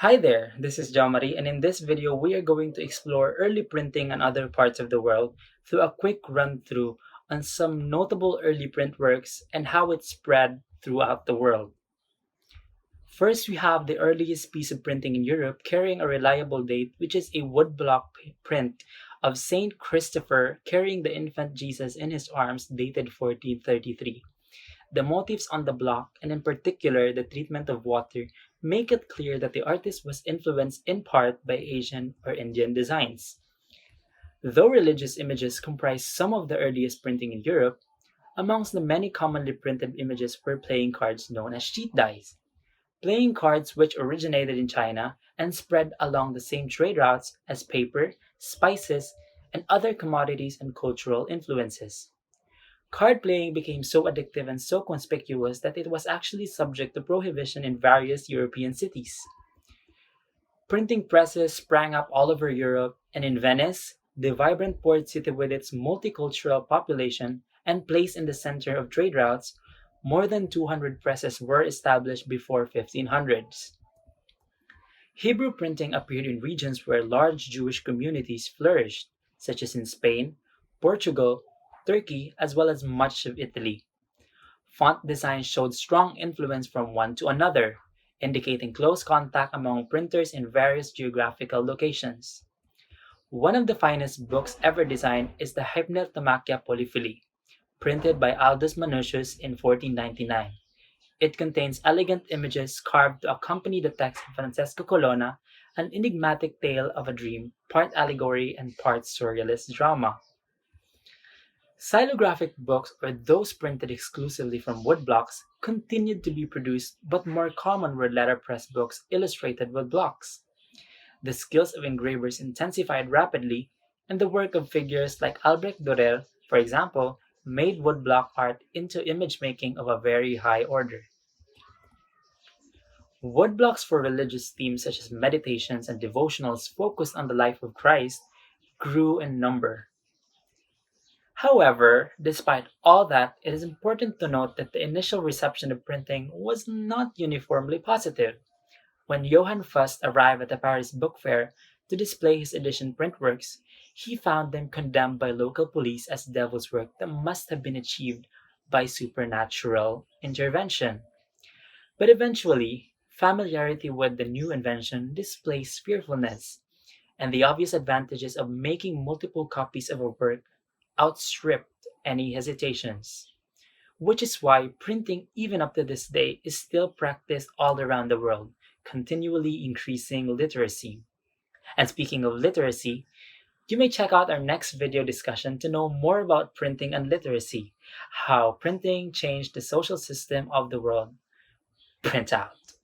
Hi there, this is Jomari, and in this video, we are going to explore early printing in other parts of the world through a quick run through on some notable early print works and how it spread throughout the world. First, we have the earliest piece of printing in Europe carrying a reliable date, which is a woodblock print of Saint Christopher carrying the infant Jesus in his arms, dated 1433. The motifs on the block, and in particular the treatment of water, make it clear that the artist was influenced in part by Asian or Indian designs. Though religious images comprise some of the earliest printing in Europe, amongst the many commonly printed images were playing cards known as sheet dies. Playing cards which originated in China and spread along the same trade routes as paper, spices, and other commodities and cultural influences. Card playing became so addictive and so conspicuous that it was actually subject to prohibition in various European cities. Printing presses sprang up all over Europe, and in Venice, the vibrant port city with its multicultural population and placed in the center of trade routes, more than 200 presses were established before 1500s. Hebrew printing appeared in regions where large Jewish communities flourished, such as in Spain, Portugal, Turkey, as well as much of Italy. Font design showed strong influence from one to another, indicating close contact among printers in various geographical locations. One of the finest books ever designed is the Hypnotomachia Polyphily, printed by Aldus Manutius in 1499. It contains elegant images carved to accompany the text of Francesco Colonna, an enigmatic tale of a dream, part allegory and part surrealist drama. Xylographic books, or those printed exclusively from woodblocks, continued to be produced, but more common were letterpress books illustrated with blocks. The skills of engravers intensified rapidly, and the work of figures like Albrecht Dürer, for example, made woodblock art into image making of a very high order. Woodblocks for religious themes such as meditations and devotionals focused on the life of Christ grew in number. However, despite all that, it is important to note that the initial reception of printing was not uniformly positive. When Johann Fust arrived at the Paris Book Fair to display his edition printworks, he found them condemned by local police as devil's work that must have been achieved by supernatural intervention. But eventually, familiarity with the new invention displaced fearfulness, and the obvious advantages of making multiple copies of a work outstripped any hesitations, which is why printing, even up to this day, is still practiced all around the world, continually increasing literacy. And speaking of literacy, you may check out our next video discussion to know more about printing and literacy, how printing changed the social system of the world. Print out.